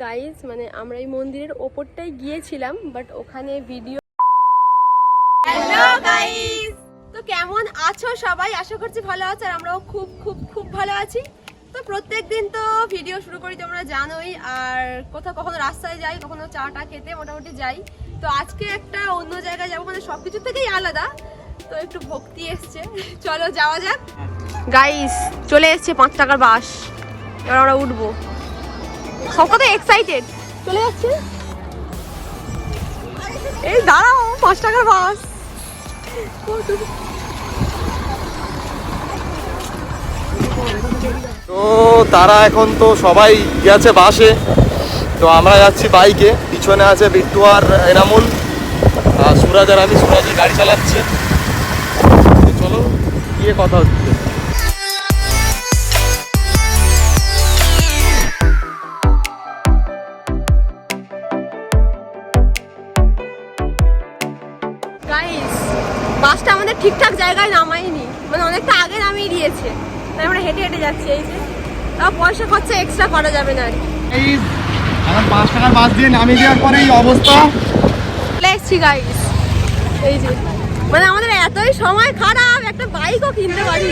Guys মানে আমরা এই মন্দিরের ওপরটাই গিয়েছিলাম, বাট ওখানে ভিডিও। হ্যালো গাইস, তো কেমন আছো সবাই? আশা করছি ভালো আছো, আর আমরাও খুব খুব খুব ভালো আছি। তো প্রত্যেকদিন তো ভিডিও শুরু করি তোমরা জানোই, আর কোথাও কখনো রাস্তায় যাই, কখনো চাটা খেতে মোটামুটি যাই। তো আজকে একটা অন্য জায়গায় যাবো, মানে সবকিছু থেকেই আলাদা, তো একটু ভক্তি এসছে, চলো যাওয়া যাক। গাইস চলে এসছে 5 টাকার বাস, এবার আমরা উঠবো। সব কত এক্সাইটেড, চলে যাচ্ছে। এই দাঁড়াও, 5 টাকার বাস। তো তারা এখন তো সবাই গেছে বাসে, তো আমরা যাচ্ছি বাইকে। পিছনে আছে বিট্টু আর এনামুল, আর সুরাজ আর আমি। সুরাজই গাড়ি চালাচ্ছি। চলো গিয়ে কথা হচ্ছে। গাইস বাসটা আমাদের ঠিকঠাক জায়গায় নামায়নি, মানে অনেকটা আগে নামিয়ে দিয়েছে, তাই আমরা হেঁটে হেঁটে যাচ্ছি। এই যে তাও পয়সা খরচা এক্সট্রা করা যাবে না আর কি। এই এখন 5 টাকার বাস দিয়ে নামিয়ে দেওয়ার পরে এই অবস্থা। চলে এসছি গাইস, এই যে মানে আমাদের এতই সময় খারাপ, একটা বাইকও কিনতে পারি।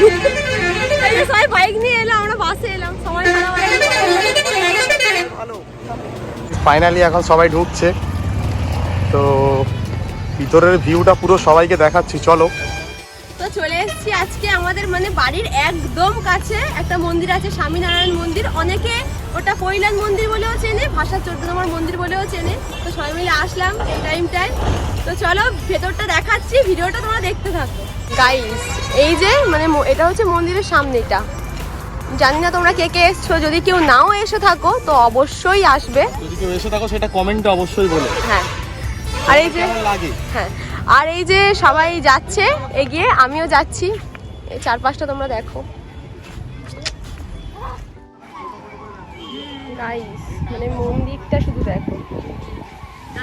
এই যে সবাই বাইক নিয়ে এলো, আমরা বাসে এলাম, সময় খারাপ। ফাইনালি এখন সবাই ঢুকছে, তো ভিতরের ভিউটা পুরো সবাইকে দেখাচ্ছি। চলো। তো চলে এসেছি আজকে আমাদের মানে বাড়ির একদম কাছে একটা মন্দির আছে, স্বামীনারায়ণ মন্দির। অনেকে ওটা কৈলাস মন্দির বলেও চেনে, ভাষা 14 নম্বর মন্দির বলেও চেনে। তো সবাই মিলে আসলাম এই টাইমটায়। তো চলো ভেতরটা দেখাচ্ছি, ভিডিওটা তোমরা দেখতে থাকো। গাইস এই যে মানে এটা হচ্ছে মন্দিরের সামনেটা। জানি না তোমরা কে কে এসছো, যদি কেউ নাও এসে থাকো তো অবশ্যই আসবে। যদি কেউ এসে থাকো সেটা কমেন্টে অবশ্যই বলো। হ্যাঁ, আর এই যে হ্যাঁ, আর এই যে সবাই যাচ্ছে এগিয়ে, আমিও যাচ্ছি। এই চারপাশটা তোমরা দেখো গাইস, মানে মন্দিরটা শুধু দেখো।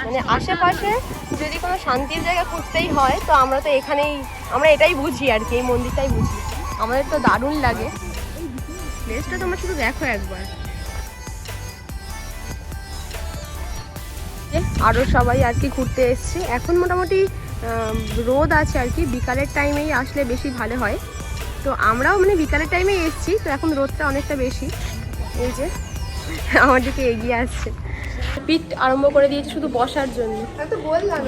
মানে আশেপাশে যদি কোনো শান্তির জায়গা খুঁজতেই হয় তো আমরা তো এখানেই, আমরা এটাই বুঝি আর কি, এই মন্দিরটাই বুঝি। আমাদের তো দারুণ লাগে প্লেসটা, তোমরা শুধু দেখো একবার। আরও সবাই আর কি ঘুরতে এসছে। এখন মোটামুটি রোদ আছে আর কি, বিকালের টাইমেই আসলে বেশি ভালো হয়। তো আমরাও মানে বিকালের টাইমেই এসছি, তো এখন রোদটা অনেকটা বেশি। এই যে আমার দিকে এগিয়ে আসছে, পিঠ আরম্ভ করে দিয়েছে শুধু বসার জন্য।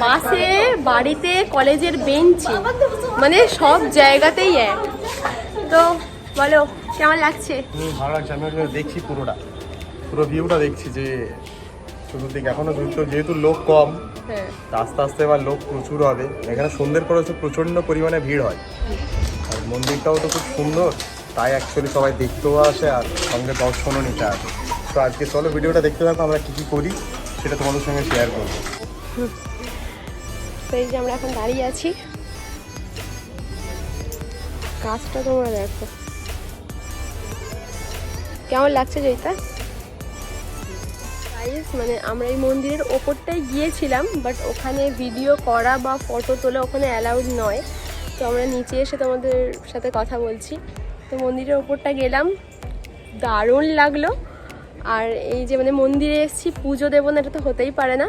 বাসে, বাড়িতে, কলেজের বেঞ্চে, মানে সব জায়গাতেই এক। তো বলো কেমন লাগছে? ভালো লাগছে। আমি দেখছি পুরো ভিউটা দেখছি, যে চতুর্দিকে এখনো যেহেতু লোক কম, আস্তে আস্তে এবার লোক প্রচুর হবে। এখানে সন্ধ্যের পরে প্রচন্ড পরিমাণে ভিড় হয়, আর মন্দিরটাও তো খুব সুন্দর, তাই অ্যাকচুয়ালি সবাই দেখতেও আসে আর সঙ্গে দর্শনও নিতে আসে। তো আজকে চলো ভিডিওটা দেখতে থাকো, আমরা কী কী করি সেটা তোমাদের সঙ্গে শেয়ার করবো। তো এই যে আমরা এখন দাঁড়িয়ে আছি, গাছটা তোমরা দেখো কেমন লাগছে জয়িতা। মানে আমরা এই মন্দিরের ওপরটাই গিয়েছিলাম, বাট ওখানে ভিডিও করা বা ফটো তোলা ওখানে অ্যালাউড নয়। তো আমরা নিচে এসে তোমাদের সাথে কথা বলছি। তো মন্দিরের ওপরটা গেলাম, দারুণ লাগলো। আর এই যে মানে মন্দিরে এসেছি, পুজো দেবো না এটা তো হতেই পারে না,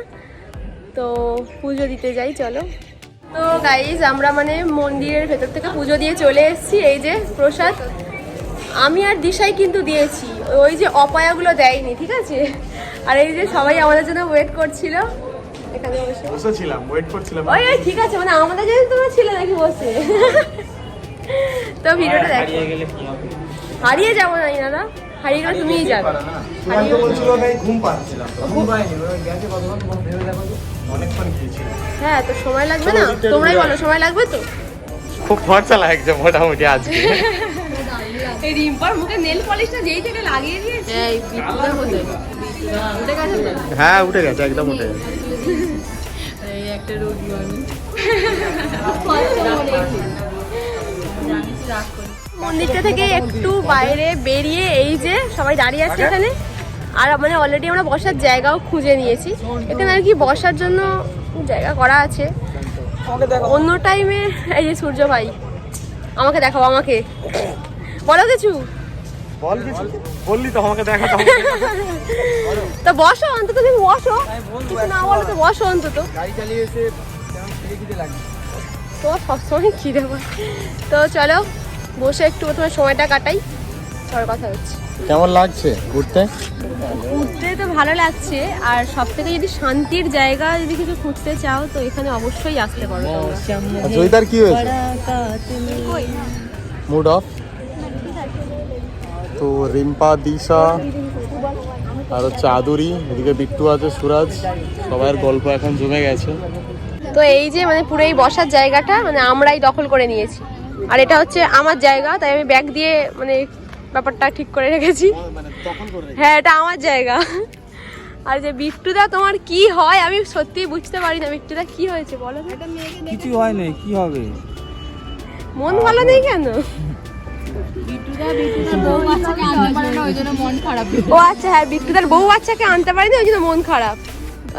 তো পুজো দিতে যাই চলো। তো গাইজ আমরা মানে মন্দিরের ভেতর থেকে পুজো দিয়ে চলে এসেছি। এই যে প্রসাদ আমি আর দিশাই কিন্তু দিয়েছি, ওই যে অপায়াগুলো দেয়নি, ঠিক আছে। আর এই যে সবাই আমাদের জন্য ওয়েট করছিল, এখানে বসেছিলাম, ওয়েট করছিলাম। ওই ঠিক আছে, মানে আমাদের জন্য তোমরা ছিলে নাকি বসে? তো ভিডিওটা দেখো। হারিয়ে যাবো না দাদা, হারিয়ে গেলে তুমিই যাবে। হ্যাঁ, তো সময় লাগবে না? তোমরাই বলো সময় লাগবে তো? খুব খরচা লাগছে মোটামুটি আজকে। এই রিম্পার মুখে নেল পলিশটা যেই থেকে লাগিয়ে দিয়েছে। এই বিট্টুদার মধ্যে উঠে গেছে তো? হ্যাঁ উঠে গেছে, একদম উঠে গেছে। এই একটা রোগী আমি মন্দিরটা থেকে একটু বাইরে বেরিয়ে এই যে সবাই দাঁড়িয়ে আছে এখানে। আর মানে অলরেডি আমরা বসার জায়গাও খুঁজে নিয়েছি, এখানে আর কি বসার জন্য জায়গা করা আছে। অন্য টাইমে এই যে সূর্য ভাই, আমাকে দেখাও, আমাকে বলো কিছু। বল কিছু, বললি তো আমাকে দেখা দাও। তো বসো অন্তত, তুমি বসো, কিছু না বলো তো বসো অন্তত। গাড়ি চালিয়ে এসে কেমন খিদে লাগে। তোমার সবসময় খিদে পায়। তো চলো বসে একটু প্রথমে সময়টা কাটাই, পরে কথা হচ্ছে। কেমন লাগছে ঘুরতে? ঘুরতে তো ভালো লাগছে, আর সব থেকে যদি শান্তির জায়গা যদি কিছু খুঁজতে চাও তো এখানে অবশ্যই আসতে পারো তোমরা। জয়দার কি হয়েছে? Mood off. তো রিম্পা, দিশা আর হচ্ছে আদুরি, এদিকে বিট্টু আছে, সুরাজ, সবার গল্প এখন জমে গেছে। তো এই যে মানে পুরো এই বসার জায়গাটা মানে আমরাই দখল করে নিয়েছি, আর এটা হচ্ছে আমার জায়গা, তাই আমি ব্যাগ দিয়ে মানে ব্যাপারটা ঠিক করে রেখেছি। হ্যাঁ এটা আমার জায়গা। আর যে বিট্টুদা তোমার কি হয় আমি সত্যি বুঝতে পারি না, বিট্টুদা কি হয়েছে বলো তো? কিছু হয় না, কি হবে? মন ভালো নেই কেন? ও আচ্ছা, হ্যাঁ বিট্টুদার বউ বাচ্চাকে আনতে পারিনি ওই জন্য মন খারাপ।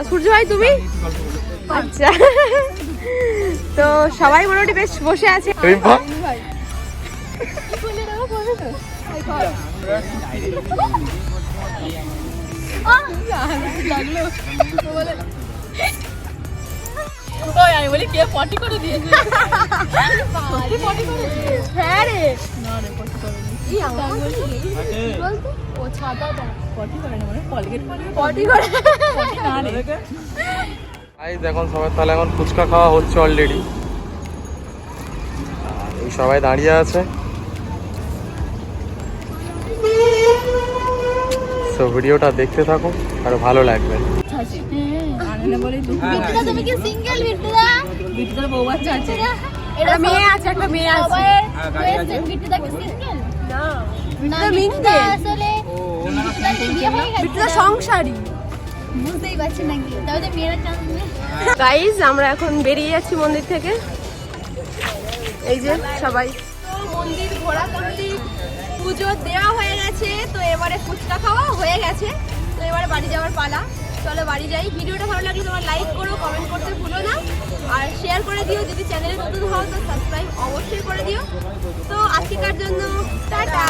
সূর্য ভাই তুমি? আচ্ছা। তো সবাই মোটামুটি বেশ বসে আছে। রিম্পা আমি বলি কে পটি করে দিয়েছে? হ্যাঁ রে, এখন সবাই তাহলে এখন ফুচকা খাওয়া হচ্ছে অলরেডি, এই সবাই দাঁড়িয়ে আছে। তো ভিডিওটা দেখতে থাকো, আরো ভালো লাগবে। তুমি কি সিঙ্গেল বিট্টুদা? বিট্টুদার বউ বাচ্চা আছে, এটা মেয়ে আছে, একটা মেয়ে আছে। বিট্টুদা কি সিঙ্গেল? না না বিট্টুদা বিট্টুদা আসলে বিট্টুদার কি বিয়ে হয়ে গেছে? বিট্টুদা সংসারী। বুঝতেই পারছি নাকি, তাহলে মেয়েরা চান্স নেই। গাইজ আমরা এখন বেরিয়ে যাচ্ছি মন্দির থেকে, এই যে সবাই। তো মন্দির ঘোরা কমপ্লিট, পুজো দেওয়া হয়ে গেছে, তো এবারে ফুচকা খাওয়া হয়ে গেছে, তো এবারে বাড়ি যাওয়ার পালা। চলো বাড়ি যাই। ভিডিওটা ভালো লাগলে তোমরা লাইক করো, কমেন্ট করতে ভুলো না, আর শেয়ার করে দিও। যদি চ্যানেলে নতুন হও তো সাবস্ক্রাইব অবশ্যই করে দিও। তো আজকের জন্য টাটা।